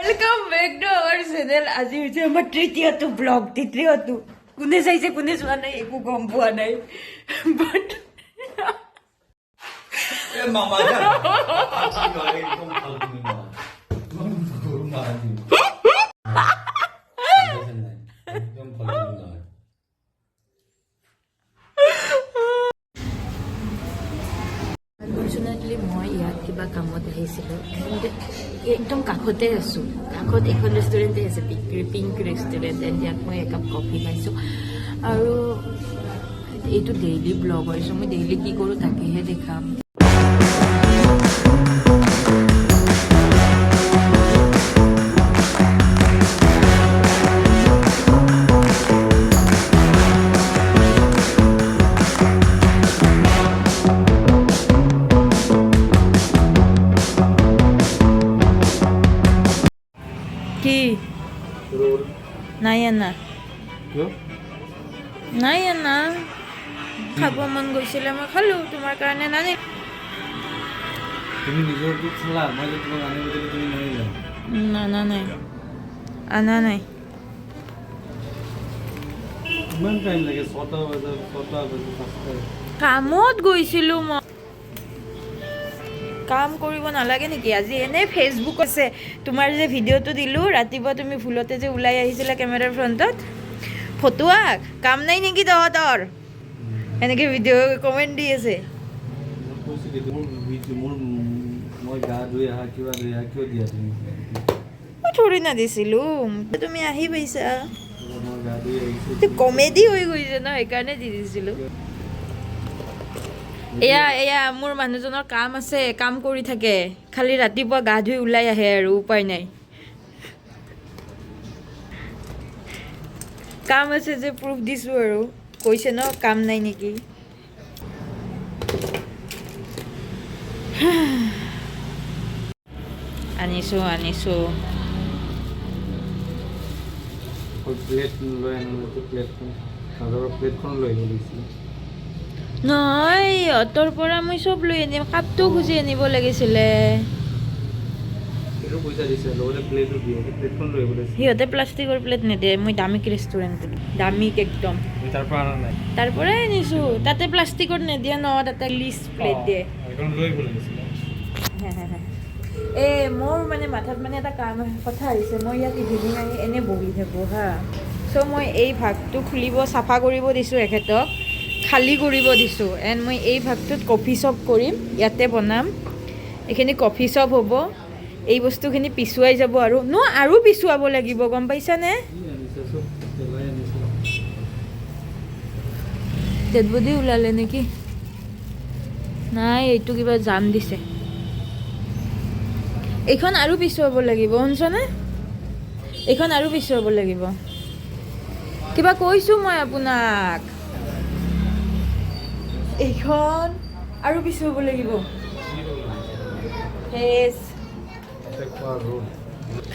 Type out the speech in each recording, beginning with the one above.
Welcome back to our channel. আজি হৈছে আমাৰ তৃতীয়টো ব্লগ তৃতীয়টো কোনে চাইছে কোনে চোৱা নাই একো গম পোৱা নাই বাট এ মামা যা একদম ফালতু না গৰু মাৰি একদম ফালতু না আনফৰ্চুনেটলি মই ইয়াত কিবা কামত আহিছিলোঁ একদম কাষতে আছোঁ কাষত এখন ৰেষ্টুৰেণ্টে আছে পিংক ৰেষ্টুৰেণ্ট এণ্ড ইয়াত মই একাপ কফি খাইছোঁ আৰু এইটো ডেইলি ব্লগ হয় চ' মই ডেইলি কি কৰোঁ তাকেহে দেখাম কি নাই আনা নাই আনা খাব মন গৈছিলে মই খালোঁ তোমাৰ কাৰণে নানি তুমি নিজৰ কি খালা মই যে তোমাক আনিব দিলে তুমি নানিলা আনা নাই আনা নাই ইমান টাইম লাগে 6টা বাজে 5টা কামত গৈছিলোঁ মই কাম কৰিব নালাগে নেকি আজি এনে ফেচবুক আছে তোমাৰ যে ভিডিঅ'টো দিলোঁ ৰাতিপুৱা তুমি ভুলতে যে ওলাই আহিছিলা কেমেৰাৰ ফ্ৰণ্টত ফটোৱা কাম নাই নেকি তহঁতৰ এনেকৈ ভিডিঅ' কমেণ্ট দি আছে মই গা ধুই আহা কিবা ধুই আহা কিয় দিয়া তুমি মই থৰি নাদিছিলোঁ তুমি আহি পাইছা মই গা ধুই আহিছোঁ কমেডি হৈ গৈছে ন সেইকাৰণে দি দিছিলোঁ এয়া মোৰ মানুহজনৰ কাম আছে কাম কৰি থাকে খালি ৰাতিপুৱা গা ধুই ওলাই আহে আৰু উপায় নাই কাম আছে যে প্ৰুফ দিছোঁ আৰু কৈছে ন কাম নাই নেকি আনিছোঁ প্লেটখন লৈ গৈছিলোঁ নহয় সিহঁতৰ পৰা মই চব লৈ আনিম কাপটো খুজি আনিব লাগিছিলে সিহঁতে প্লাষ্টিকৰ প্লেট নিদিয়ে মই দামিক ৰেষ্টুৰেণ্টত দামিক একদম তাৰ পৰাই আনিছোঁ তাতে প্লাষ্টিকত নিদিয়ে ন তাতে লিষ্ট প্লেট দিয়ে মোৰ মানে মাথাত মানে এটা কাম কথা আহিছে মই ইয়াত ইভিনিং আহি এনেই বহি থাকোঁ হা চ' মই এই ভাগটো খুলিব চাফা কৰিব দিছোঁ এখেতক খালী কৰিব দিছোঁ এণ্ড মই এই ভাগটোত কফি শ্বপ কৰিম ইয়াতে বনাম এইখিনি কফি শ্বপ হ'ব এই বস্তুখিনি পিছুৱাই যাব আৰু পিছুৱাব লাগিব গম পাইছানে ডেডবডি ওলালে নেকি নাই এইটো কিবা জাম দিছে এইখন আৰু পিছুৱাব লাগিব শুনছনে এইখন আৰু পিছুৱাব লাগিব কিবা কৈছোঁ মই আপোনাক এইখন আৰু পিছুৱাব লাগিব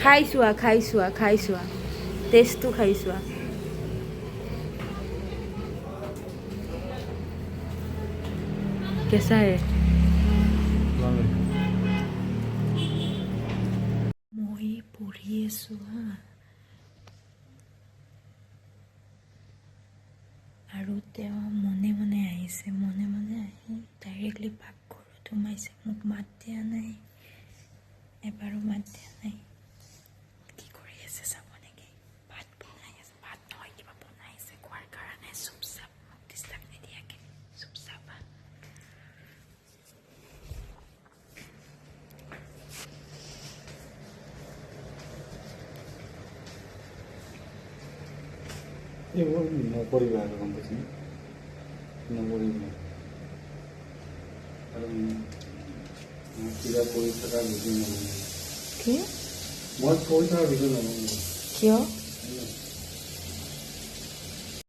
খাই চোৱা টেষ্টটো খাই চোৱা কেঁচা হে মই পঢ়ি আছোঁ হা আৰু তেওঁ মনে মনে আহিছে মনে মনে আহি ডাইৰেক্টলি পাকঘৰত সোমাইছে মোক মাত দিয়া নাই এবাৰো মাত দিয়া নাই কি কৰি আছে চাব নেকি ভাত বনাই আছে ভাত নহয় কিবা বনাই আছে খোৱাৰ কাৰণে চুপ চাপ মোক ডিষ্টাৰ্ব নিদিয়াকৈ চুপ চাপ এইবোৰ নকৰিবা আৰু গম পাইছে নকৰিবা আৰু কিবা কৰি থকা ভিডিঅ' নবনাই কি মই কৰি থকা ভিডিঅ' নবনাই কিয়